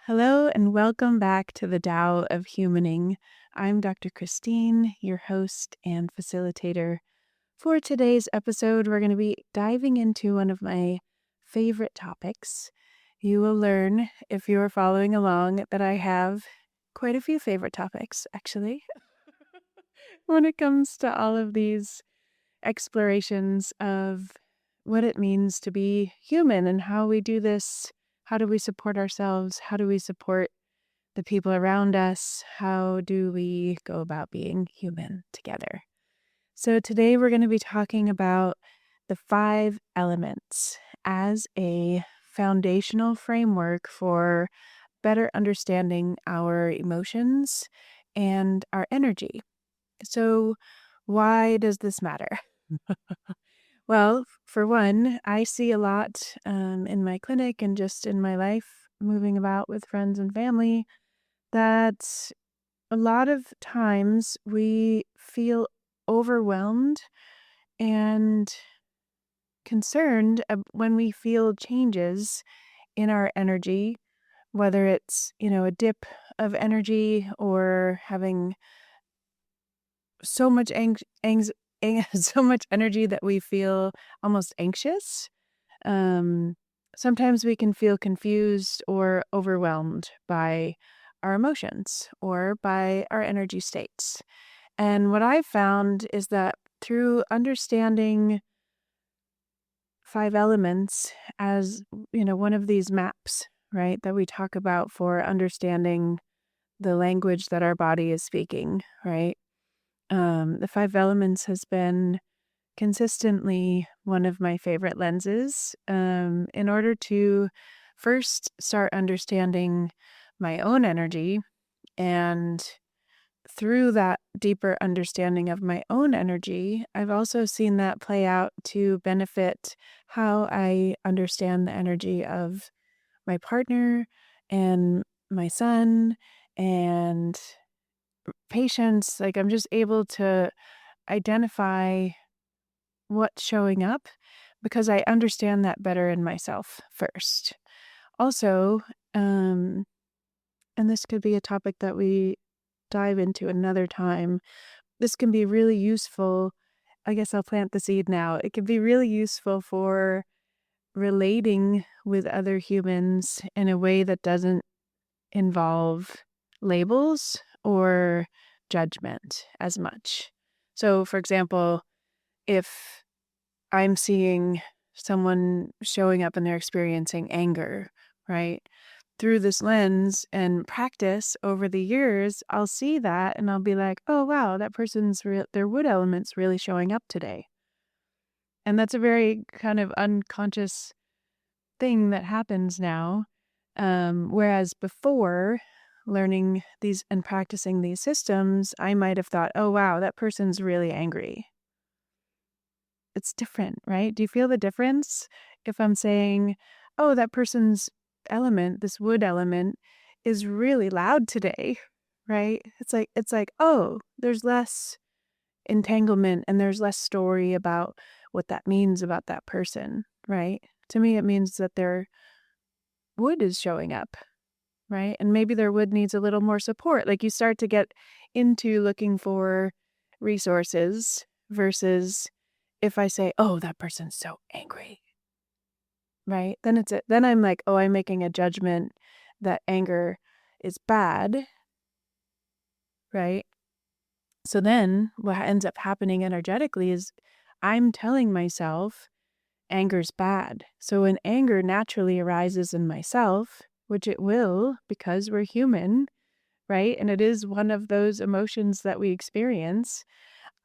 Hello and welcome back to the Tao of Humaning. I'm Dr. Christine, your host and facilitator. For today's episode, we're going to be diving into one of my favorite topics. You will learn, if you are following along, that I have quite a few favorite topics, actually, when it comes to all of these explorations of what it means to be human and how we do this. How do we support ourselves? How do we support the people around us? How do we go about being human together? So today we're going to be talking about the 5 elements as a foundational framework for better understanding our emotions and our energy. So why does this matter? Well, for one, I see a lot in my clinic and just in my life, moving about with friends and family, that a lot of times we feel overwhelmed and concerned when we feel changes in our energy, whether it's, a dip of energy or having so much so much energy that we feel almost anxious. Um, Sometimes we can feel confused or overwhelmed by our emotions or by our energy states. And what I've found is that through understanding 5 elements as, one of these maps, right, that we talk about for understanding the language that our body is speaking, right? The 5 elements has been consistently one of my favorite lenses in order to first start understanding my own energy. And through that deeper understanding of my own energy, I've also seen that play out to benefit how I understand the energy of my partner and my son and patients. Like, I'm just able to identify what's showing up because I understand that better in myself first. Also, and this could be a topic that we dive into another time. This can be really useful. I guess I'll plant the seed now. It can be really useful for relating with other humans in a way that doesn't involve labels or judgment as much. So, for example, if I'm seeing someone showing up and they're experiencing anger, right? Through this lens and practice over the years, I'll see that and I'll be like, oh, wow, that person's their wood element's really showing up today. And that's a very kind of unconscious thing that happens now. Whereas before learning these and practicing these systems, I might have thought, oh, wow, that person's really angry. It's different, right? Do you feel the difference? If I'm saying, oh, that person's element, this wood element, is really loud today, right? It's like, oh, there's less entanglement and there's less story about what that means about that person, right? To me, it means that their wood is showing up, right? And maybe their wood needs a little more support. Like, you start to get into looking for resources versus if I say, "Oh, that person's so angry," right? Then I'm like, "Oh, I'm making a judgment that anger is bad," right? So then what ends up happening energetically is I'm telling myself anger's bad. So when anger naturally arises in myself, which it will because we're human, right? And it is one of those emotions that we experience,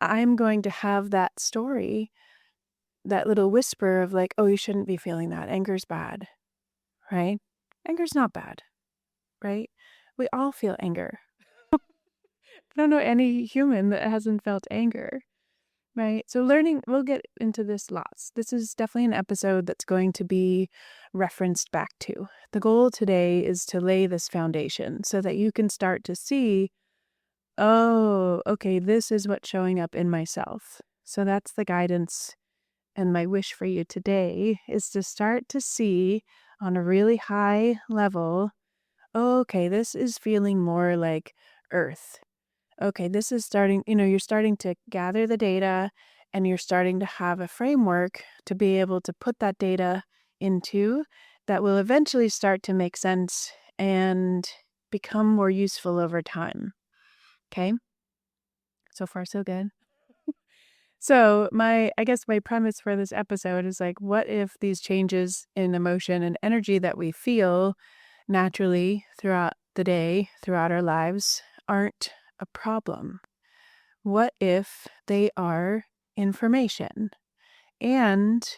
I'm going to have that story, that little whisper of like, oh, you shouldn't be feeling that. Anger's bad, right? Anger's not bad, right? We all feel anger. I don't know any human that hasn't felt anger, right? So we'll get into this lots. This is definitely an episode that's going to be referenced back to. The goal today is to lay this foundation so that you can start to see, oh, okay, this is what's showing up in myself. So that's the guidance. And my wish for you today is to start to see on a really high level, okay, this is feeling more like earth. Okay, this is starting, you're starting to gather the data and you're starting to have a framework to be able to put that data into that will eventually start to make sense and become more useful over time. Okay? So far, so good. So I guess my premise for this episode is like, what if these changes in emotion and energy that we feel naturally throughout the day, throughout our lives, aren't a problem? What if they are information? And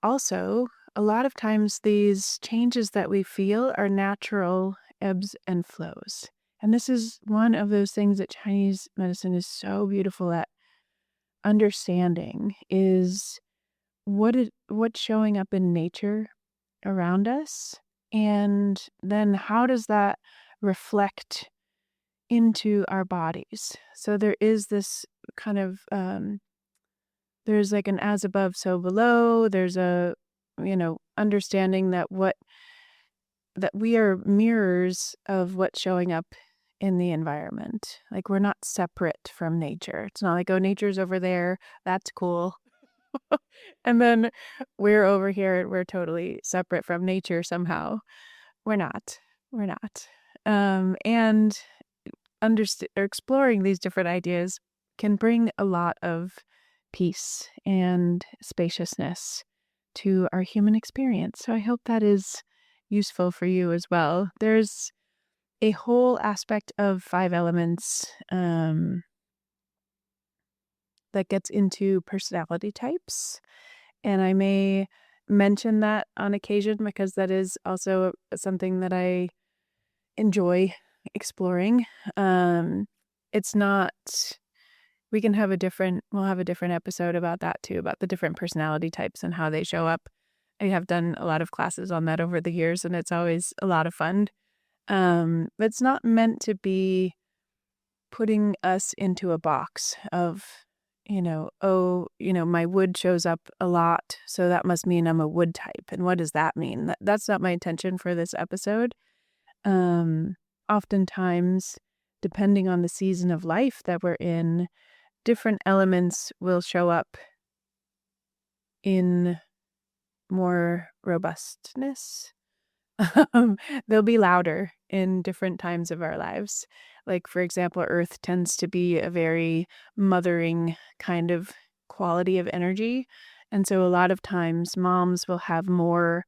also, a lot of times these changes that we feel are natural ebbs and flows. And this is one of those things that Chinese medicine is so beautiful at understanding is what's showing up in nature around us, and then how does that reflect into our bodies. So there is this kind of there's like an as above so below. There's a understanding that we are mirrors of what's showing up in the environment. Like we're not separate from nature. It's not like, oh, nature's over there, that's cool. And then we're over here and we're totally separate from nature somehow. We're not. We're not. And exploring these different ideas can bring a lot of peace and spaciousness to our human experience. So I hope that is useful for you as well. There's a whole aspect of five elements that gets into personality types. And I may mention that on occasion because that is also something that I enjoy exploring. It's not, we'll have a different episode about that too, about the different personality types and how they show up. I have done a lot of classes on that over the years and it's always a lot of fun. But it's not meant to be putting us into a box of, my wood shows up a lot, so that must mean I'm a wood type. And what does that mean? That's not my intention for this episode. Oftentimes, depending on the season of life that we're in, different elements will show up in more robustness. They'll be louder in different times of our lives. Like, for example, Earth tends to be a very mothering kind of quality of energy. And so a lot of times moms will have more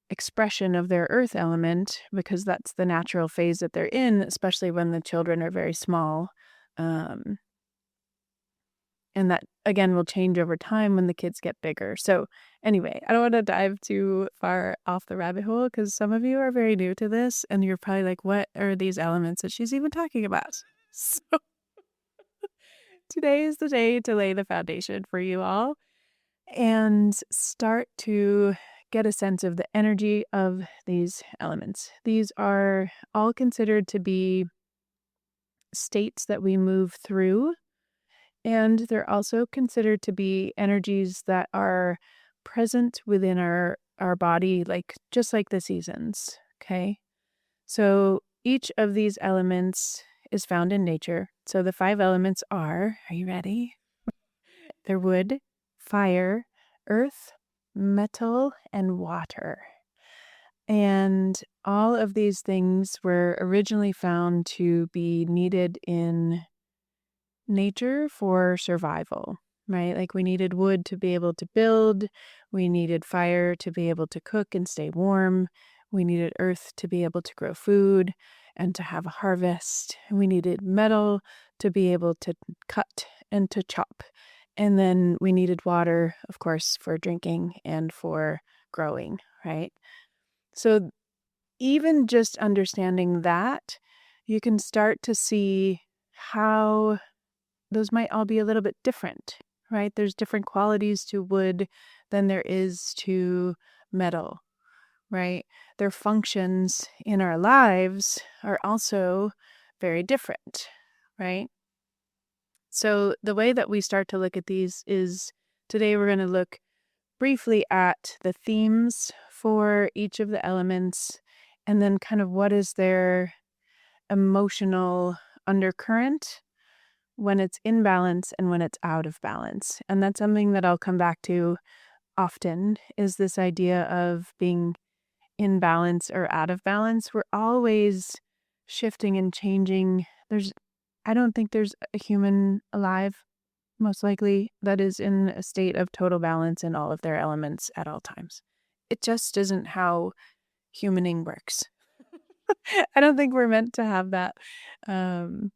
expression of their earth element because that's the natural phase that they're in, especially when the children are very small. And that, again, will change over time when the kids get bigger. So anyway, I don't want to dive too far off the rabbit hole because some of you are very new to this and you're probably like, what are these elements that she's even talking about? So today is the day to lay the foundation for you all and start to get a sense of the energy of these elements. These are all considered to be states that we move through. And they're also considered to be energies that are present within our body, just like the seasons. Okay. So each of these elements is found in nature. So the five elements are you ready? They're wood, fire, earth, metal, and water. And all of these things were originally found to be needed in nature for survival, right? Like we needed wood to be able to build, we needed fire to be able to cook and stay warm, we needed earth to be able to grow food and to have a harvest, we needed metal to be able to cut and to chop. And then we needed water, of course, for drinking and for growing, right? So even just understanding that, you can start to see how those might all be a little bit different, right? There's different qualities to wood than there is to metal, right? Their functions in our lives are also very different, right? So the way that we start to look at these is today we're going to look briefly at the themes for each of the elements and then kind of what is their emotional undercurrent when it's in balance and when it's out of balance. And that's something that I'll come back to often, is this idea of being in balance or out of balance. We're always shifting and changing. I don't think there's a human alive, most likely, that is in a state of total balance in all of their elements at all times. It just isn't how humaning works. I don't think we're meant to have um,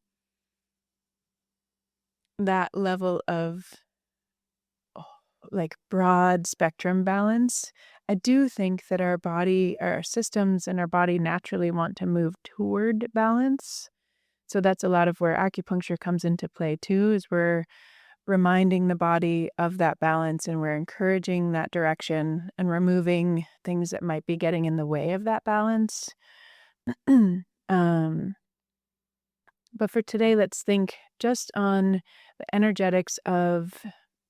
that level of like broad spectrum balance. I do think that our systems and our body naturally want to move toward balance. So that's a lot of where acupuncture comes into play too, is we're reminding the body of that balance and we're encouraging that direction and removing things that might be getting in the way of that balance. um, but for today, let's think just on the energetics of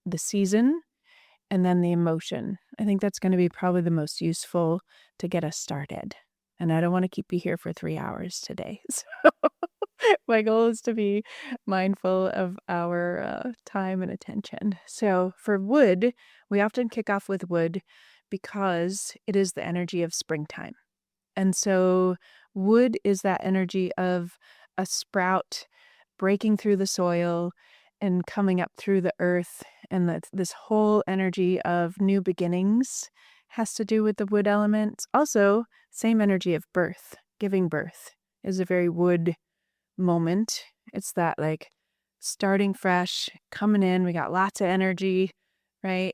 the season and then the emotion. I think that's going to be probably the most useful to get us started. And I don't want to keep you here for 3 hours today. So my goal is to be mindful of our time and attention. So for wood, we often kick off with wood because it is the energy of springtime. And so wood is that energy of a sprout breaking through the soil and coming up through the earth. And this whole energy of new beginnings has to do with the wood element. Also, same energy of birth, giving birth is a very wood moment. It's that like starting fresh, coming in, we got lots of energy, right?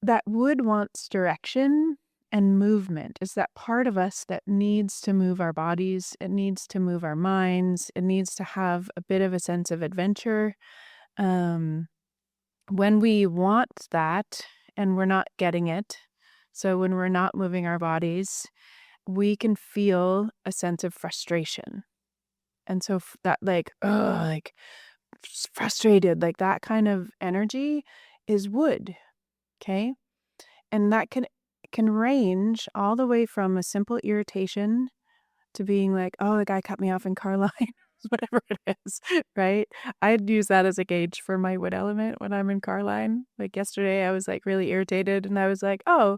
That wood wants direction and movement. It's that part of us that needs to move our bodies. It needs to move our minds. It needs to have a bit of a sense of adventure. When we want that and we're not getting it, so when we're not moving our bodies, we can feel a sense of frustration. And so that like frustrated, like that kind of energy is wood. Okay. And that can range all the way from a simple irritation to being like, oh, the guy cut me off in car line, whatever it is, right? I'd use that as a gauge for my wood element when I'm in car line. Like yesterday, I was like really irritated and I was like, oh,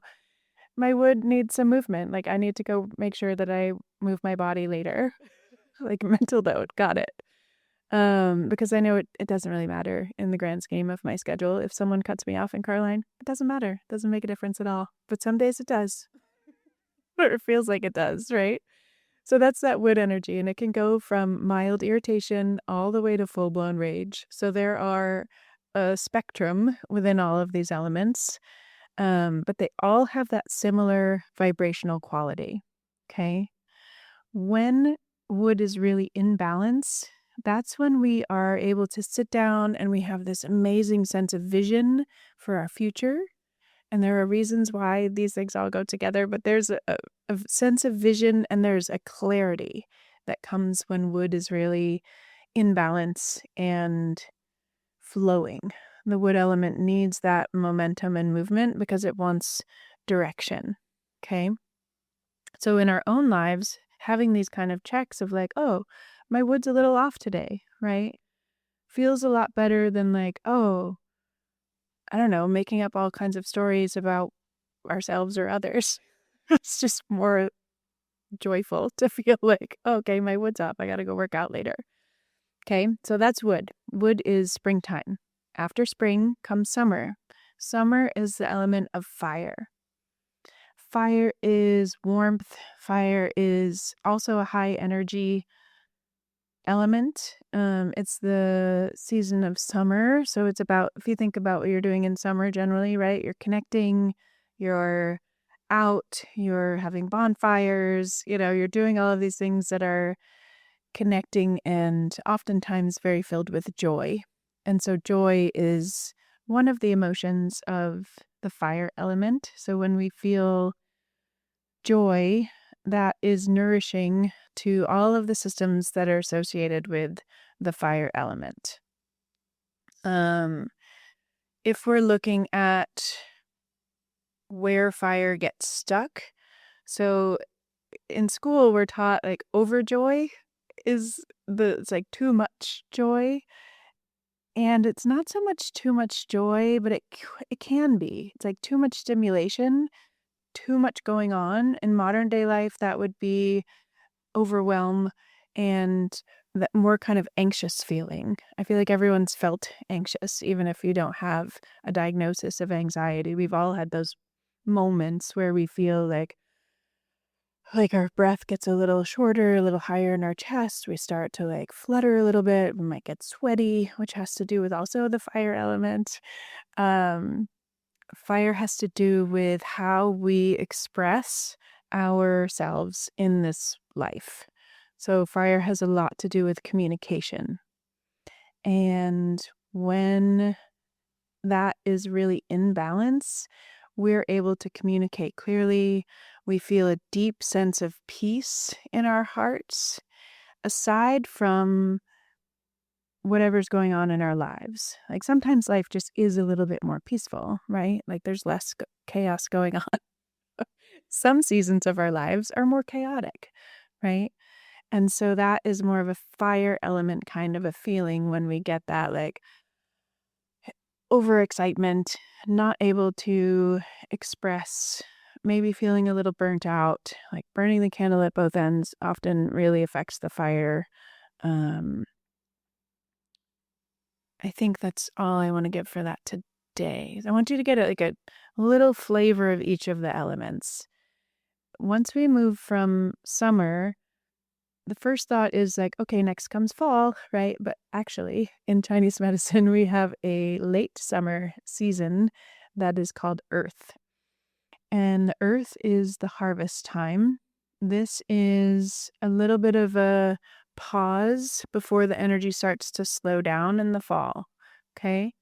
my wood needs some movement. Like I need to go make sure that I move my body later. Like mental note, got it. Because I know it doesn't really matter in the grand scheme of my schedule. If someone cuts me off in car line, it doesn't matter. It doesn't make a difference at all. But some days it does. Or it feels like it does, right? So that's that wood energy, and it can go from mild irritation all the way to full-blown rage. So there are a spectrum within all of these elements, but they all have that similar vibrational quality, okay? When wood is really in balance, that's when we are able to sit down and we have this amazing sense of vision for our future. And there are reasons why these things all go together, but there's a sense of vision and there's a clarity that comes when wood is really in balance and flowing. The wood element needs that momentum and movement because it wants direction. Okay. So in our own lives, having these kind of checks of like, oh, my wood's a little off today, right? Feels a lot better than like, oh, I don't know, making up all kinds of stories about ourselves or others. It's just more joyful to feel like, oh, okay, my wood's up. I got to go work out later. Okay, so that's wood. Wood is springtime. After spring comes summer. Summer is the element of fire. Fire is warmth. Fire is also a high energy element. It's the season of summer. So it's about, if you think about what you're doing in summer generally, right? You're connecting, you're out, you're having bonfires, you're doing all of these things that are connecting and oftentimes very filled with joy. And so joy is one of the emotions of the fire element. So when we feel joy, that is nourishing to all of the systems that are associated with the fire element. If we're looking at where fire gets stuck, so in school we're taught like overjoy it's like too much joy, and it's not so much too much joy, but it can be. It's like too much stimulation, too much going on. In modern day life, that would be overwhelm and that more kind of anxious feeling. I feel like everyone's felt anxious, even if you don't have a diagnosis of anxiety. We've all had those moments where we feel like our breath gets a little shorter, a little higher in our chest. We start to like flutter a little bit. We might get sweaty, which has to do with also the fire element. Um, Fire has to do with how we express ourselves in this life. So fire has a lot to do with communication. And when that is really in balance, we're able to communicate clearly. We feel a deep sense of peace in our hearts, aside from whatever's going on in our lives. Like sometimes life just is a little bit more peaceful, right? Like there's less chaos going on. Some seasons of our lives are more chaotic, right? And so that is more of a fire element kind of a feeling when we get that like overexcitement, not able to express, maybe feeling a little burnt out, like burning the candle at both ends often really affects the fire. Um, I think that's all I want to give for that today. I want you to get like a little flavor of each of the elements. Once we move from summer, the first thought is like, okay, next comes fall, right? But actually, in Chinese medicine, we have a late summer season that is called Earth. And Earth is the harvest time. This is a little bit of a pause before the energy starts to slow down in the fall. Okay.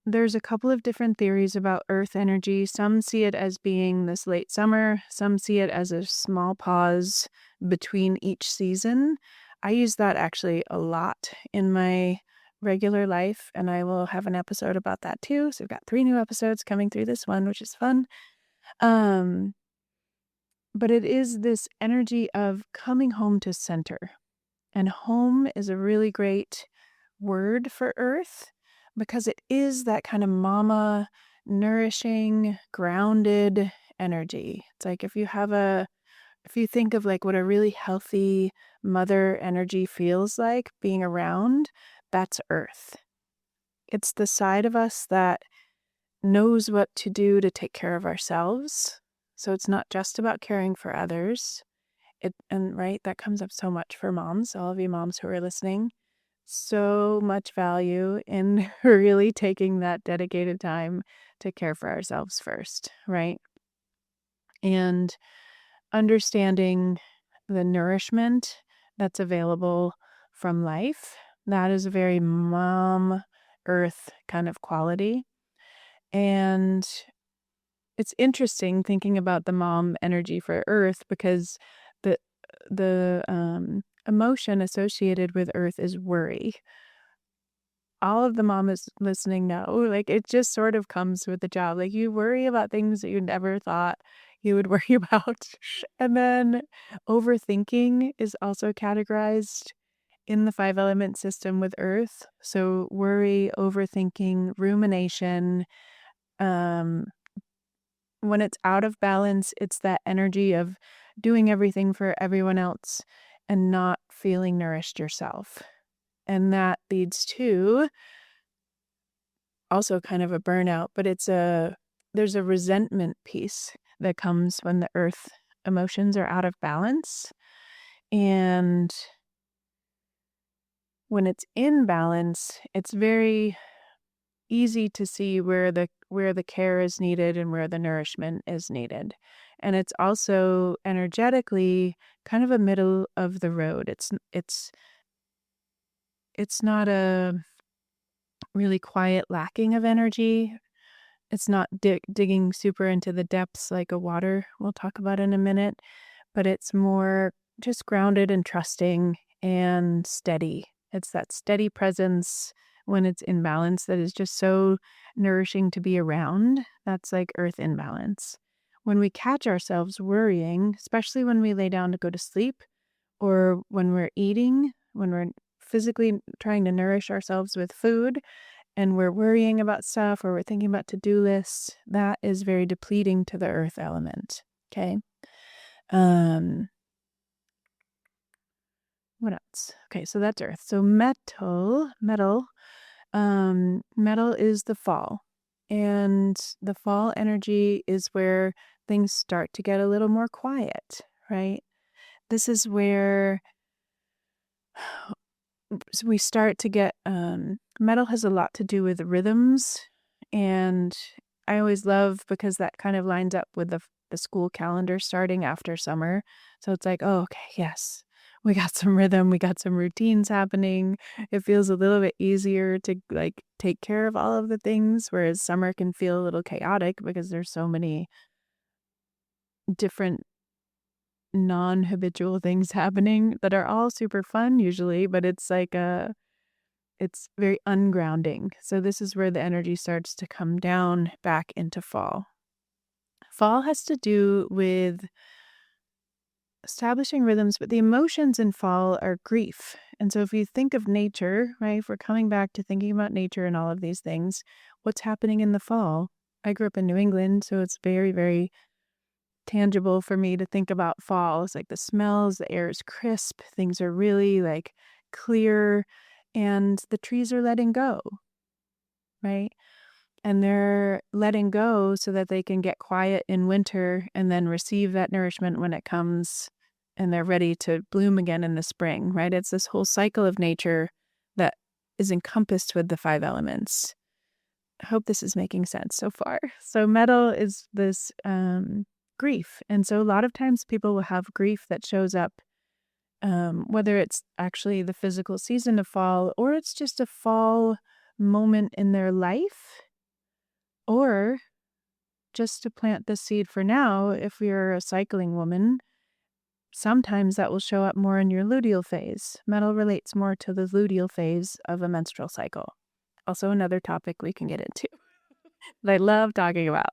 There's a couple of different theories about Earth energy. Some see it as being this late summer, some see it as a small pause between each season. I use that actually a lot in my regular life, and I will have an episode about that too. So I've got 3 new episodes coming through this one, which is fun. Um, but it is this energy of coming home to center. And home is a really great word for Earth because it is that kind of mama, nourishing, grounded energy. It's like if you think of like what a really healthy mother energy feels like being around, that's Earth. It's the side of us that knows what to do to take care of ourselves. So it's not just about caring for others. And right, that comes up so much for moms, all of you moms who are listening. So much value in really taking that dedicated time to care for ourselves first, right? And understanding the nourishment that's available from life. That is a very mom earth kind of quality. And it's interesting thinking about the mom energy for earth because the the emotion associated with earth is worry. All of the mamas listening know, like, it just sort of comes with the job. Like, you worry about things that you never thought you would worry about. And then overthinking is also categorized in the 5 element system with earth. So worry, overthinking, rumination, um, when it's out of balance, it's that energy of doing everything for everyone else and not feeling nourished yourself. And that leads to also kind of a burnout, but there's a resentment piece that comes when the earth emotions are out of balance. And when it's in balance, it's very easy to see where the care is needed and where the nourishment is needed. And it's also energetically kind of a middle of the road. It's not a really quiet lacking of energy. It's not digging super into the depths like a water we'll talk about in a minute, but it's more just grounded and trusting and steady. It's that steady presence when it's in balance that is just so nourishing to be around. That's like earth in balance. when we catch ourselves worrying, especially when we lay down to go to sleep or when we're eating, when we're physically trying to nourish ourselves with food and we're worrying about stuff or we're thinking about to-do lists, that is very depleting to the earth element. Okay. Um, what else? Okay, so that's earth. So metal is the fall. And the fall energy is where things start to get a little more quiet, right? This is where we start to get metal has a lot to do with rhythms, and I always love because that kind of lines up with the school calendar starting after summer. So it's like, oh, okay, yes, we got some rhythm, we got some routines happening. It feels a little bit easier to like take care of all of the things, whereas summer can feel a little chaotic because there's so many different non-habitual things happening that are all super fun usually, but it's like it's very ungrounding. So this is where the energy starts to come down back into fall. Fall has to do with establishing rhythms, but the emotions in fall are grief. And so if you think of nature, right, if we're coming back to thinking about nature and all of these things, what's happening in the fall? I grew up in New England, so it's very, very tangible for me to think about fall. It's like the smells, the air is crisp, things are really like clear, and the trees are letting go, right? And they're letting go so that they can get quiet in winter and then receive that nourishment when it comes and they're ready to bloom again in the spring, right? It's this whole cycle of nature that is encompassed with the five elements. I hope this is making sense so far. So metal is this grief. And so a lot of times people will have grief that shows up, whether it's actually the physical season of fall or it's just a fall moment in their life, or just to plant the seed for now, if you're a cycling woman, sometimes that will show up more in your luteal phase. Metal relates more to the luteal phase of a menstrual cycle. Also another topic we can get into that I love talking about.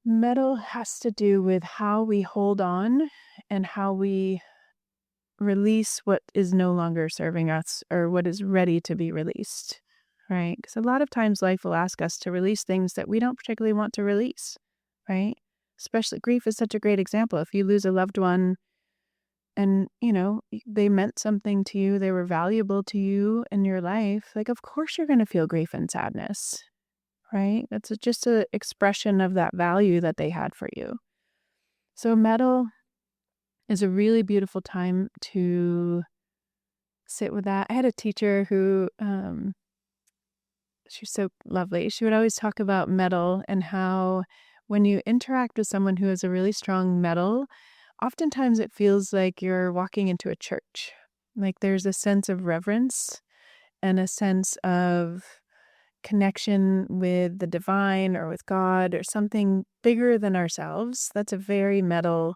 Metal has to do with how we hold on and how we release what is no longer serving us or what is ready to be released, right? Because a lot of times life will ask us to release things that we don't particularly want to release, right? Especially grief is such a great example. If you lose a loved one and, they meant something to you, they were valuable to you in your life, like, of course you're going to feel grief and sadness, right? That's just an expression of that value that they had for you. So metal is a really beautiful time to sit with that. I had a teacher who, she's so lovely. She would always talk about metal and how when you interact with someone who has a really strong metal, oftentimes it feels like you're walking into a church. Like there's a sense of reverence and a sense of connection with the divine or with God or something bigger than ourselves. That's a very metal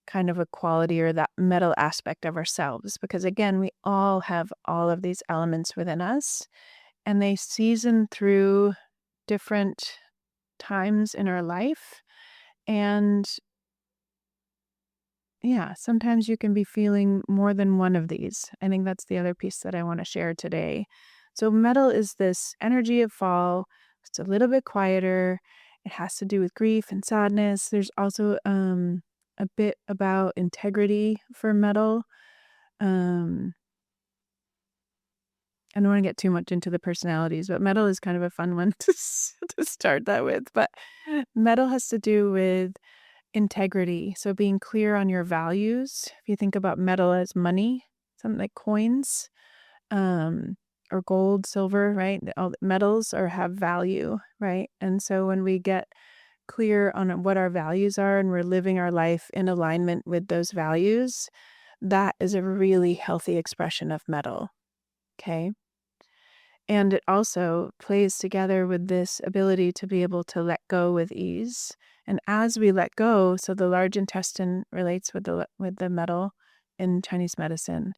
kind of a quality or that metal aspect of ourselves. Because again, we all have all of these elements within us and they season through different times in our life. And yeah, sometimes you can be feeling more than one of these. I think that's the other piece that I want to share today. So metal is this energy of fall. It's a little bit quieter. It has to do with grief and sadness. There's also a bit about integrity for metal. I don't want to get too much into the personalities, but metal is kind of a fun one to start that with. But metal has to do with integrity. So being clear on your values. If you think about metal as money, something like coins, or gold, silver, right? All the metals have value, right? And so when we get clear on what our values are and we're living our life in alignment with those values, that is a really healthy expression of metal. Okay. And it also plays together with this ability to be able to let go with ease. And as we let go, so the large intestine relates with the metal in Chinese medicine,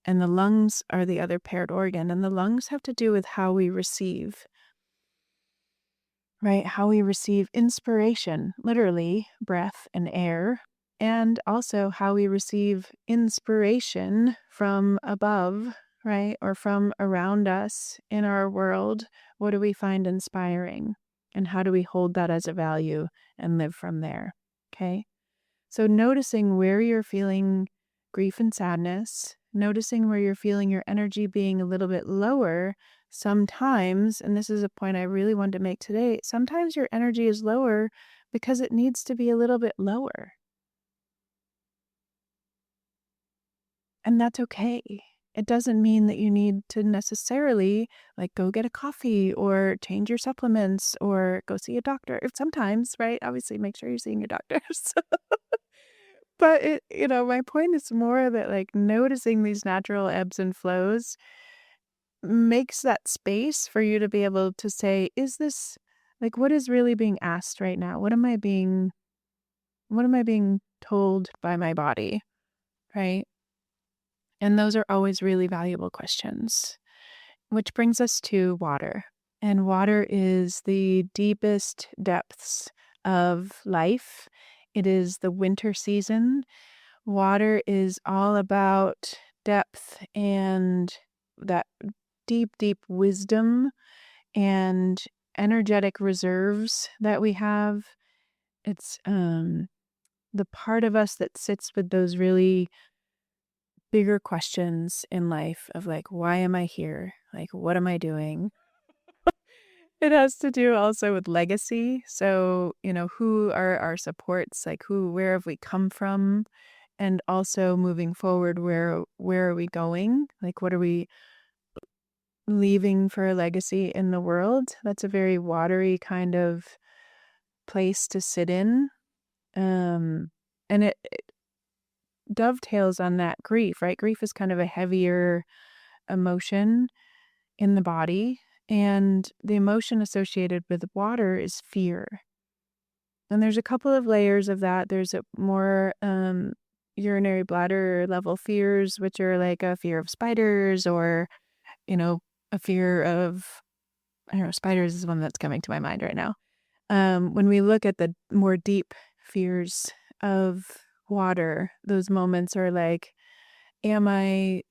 and the lungs are the other paired organ. And the lungs have to do with how we receive. right? How we receive inspiration, literally breath and air, and also how we receive inspiration from above, right? Or from around us in our world. What do we find inspiring? And how do we hold that as a value and live from there? Okay. So noticing where you're feeling grief and sadness, noticing where you're feeling your energy being a little bit lower sometimes, and this is a point I really wanted to make today, sometimes your energy is lower because it needs to be a little bit lower. And that's okay. It doesn't mean that you need to necessarily like go get a coffee or change your supplements or go see a doctor. Sometimes, right? Obviously, make sure you're seeing your doctors. But my point is more that, like, noticing these natural ebbs and flows makes that space for you to be able to say, "Is this like, what is really being asked right now? What am I being told by my body?" Right? And those are always really valuable questions, which brings us to water. And water is the deepest depths of life. It is the winter season. Water is all about depth and that deep, deep wisdom and energetic reserves that we have. It's the part of us that sits with those really bigger questions in life of like, why am I here? Like, what am I doing? It has to do also with legacy. So, who are our supports? Like where have we come from? And also moving forward, where are we going? Like what are we leaving for a legacy in the world? That's a very watery kind of place to sit in. And it dovetails on that grief, right? Grief is kind of a heavier emotion in the body. And the emotion associated with water is fear. And there's a couple of layers of that. There's a more urinary bladder level fears, which are like a fear of spiders or, you know, a fear of, I don't know, spiders is one that's coming to my mind right now. When we look at the more deep fears of water, those moments are like, am I,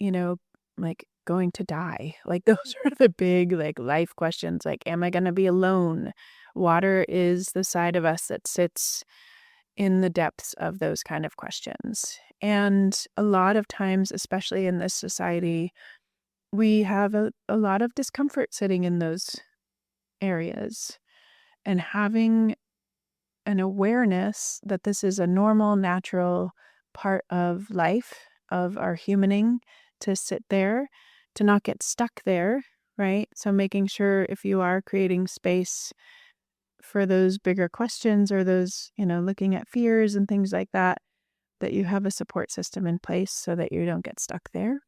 like going to die? Like those are the big like life questions. Like, am I going to be alone? Water is the side of us that sits in the depths of those kind of questions. And a lot of times, especially in this society, we have a lot of discomfort sitting in those areas. And having an awareness that this is a normal, natural part of life, of our humaning, to sit there, to not get stuck there, right? So making sure if you are creating space for those bigger questions or those, looking at fears and things like that, that you have a support system in place so that you don't get stuck there.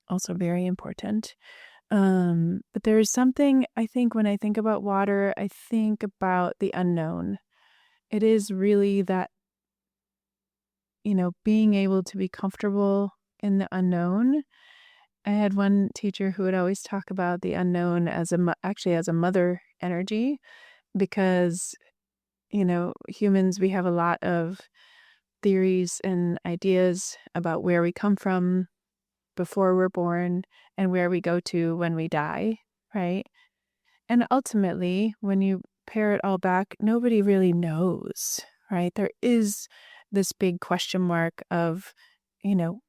Also very important. But there's something I think when I think about water, I think about the unknown. It is really that, being able to be comfortable in the unknown. I had one teacher who would always talk about the unknown as actually as a mother energy because, humans, we have a lot of theories and ideas about where we come from before we're born and where we go to when we die, right? And ultimately, when you pare it all back, nobody really knows, right? There is this big question mark of, you know,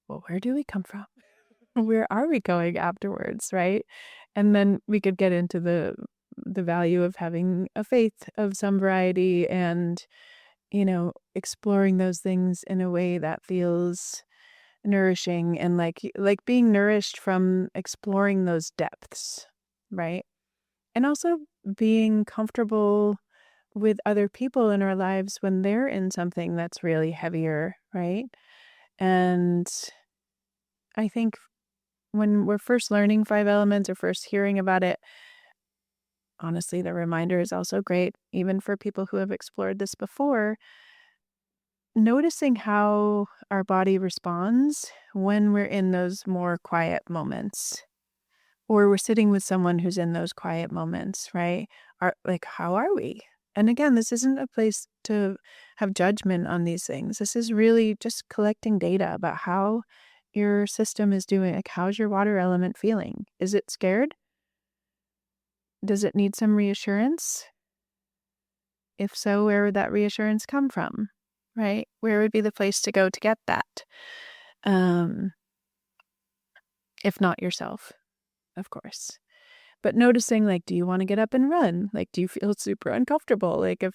well, where do we come from? Where are we going afterwards, right? And then we could get into the value of having a faith of some variety and, exploring those things in a way that feels nourishing and like being nourished from exploring those depths, right? And also being comfortable with other people in our lives when they're in something that's really heavier, right? And I think when we're first learning five elements or first hearing about it, honestly, the reminder is also great, even for people who have explored this before, noticing how our body responds when we're in those more quiet moments or we're sitting with someone who's in those quiet moments, right? how are we? And again, this isn't a place to have judgment on these things. This is really just collecting data about how your system is doing. Like, how's your water element feeling? Is it scared? Does it need some reassurance? If so, where would that reassurance come from? Right? Where would be the place to go to get that? Um, if not yourself, of course. But noticing, like, do you want to get up and run? Like, do you feel super uncomfortable? Like, if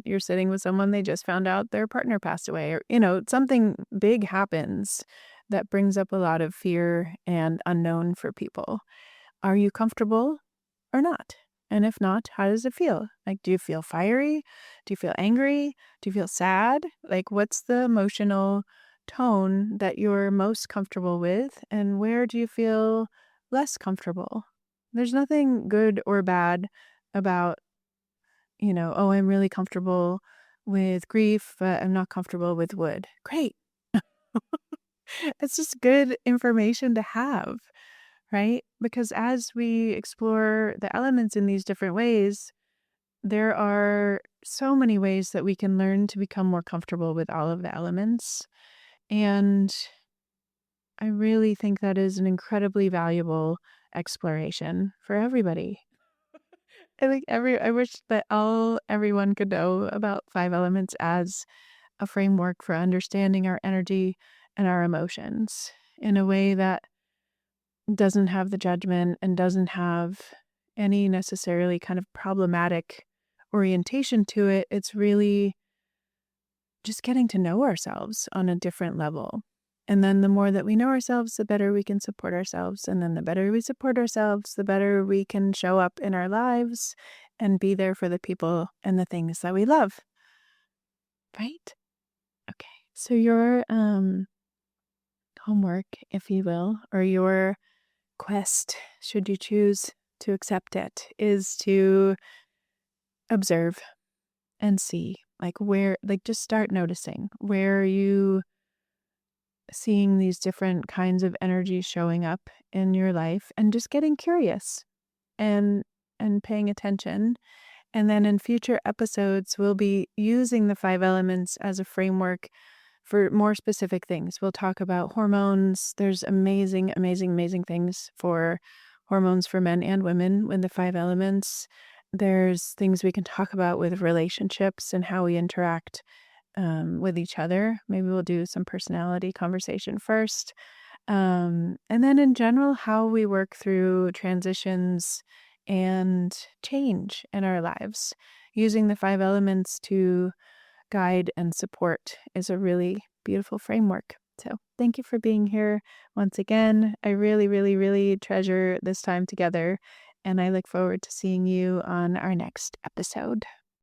you're sitting with someone, they just found out their partner passed away, or, something big happens that brings up a lot of fear and unknown for people. Are you comfortable or not? And if not, how does it feel? Like, do you feel fiery? Do you feel angry? Do you feel sad? Like, what's the emotional tone that you're most comfortable with? And where do you feel less comfortable? There's nothing good or bad about, oh, I'm really comfortable with grief, but I'm not comfortable with wood. Great. It's just good information to have, right? Because as we explore the elements in these different ways, there are so many ways that we can learn to become more comfortable with all of the elements. And I really think that is an incredibly valuable exploration for everybody. I think I wish that everyone could know about five elements as a framework for understanding our energy and our emotions in a way that doesn't have the judgment and doesn't have any necessarily kind of problematic orientation to it. It's really just getting to know ourselves on a different level. And then the more that we know ourselves, the better we can support ourselves. And then the better we support ourselves, the better we can show up in our lives and be there for the people and the things that we love. Right? Okay. So your homework, if you will, or your quest, should you choose to accept it, is to observe and see, just start noticing where you seeing these different kinds of energies showing up in your life, and just getting curious and paying attention. And then in future episodes, we'll be using the five elements as a framework for more specific things. We'll talk about hormones. There's amazing, amazing, amazing things for hormones for men and women with the five elements. There's things we can talk about with relationships and how we interact with each other. Maybe we'll do some personality conversation first. And then in general, how we work through transitions and change in our lives. Using the five elements to guide and support is a really beautiful framework. So thank you for being here once again. I really, really, really treasure this time together, and I look forward to seeing you on our next episode.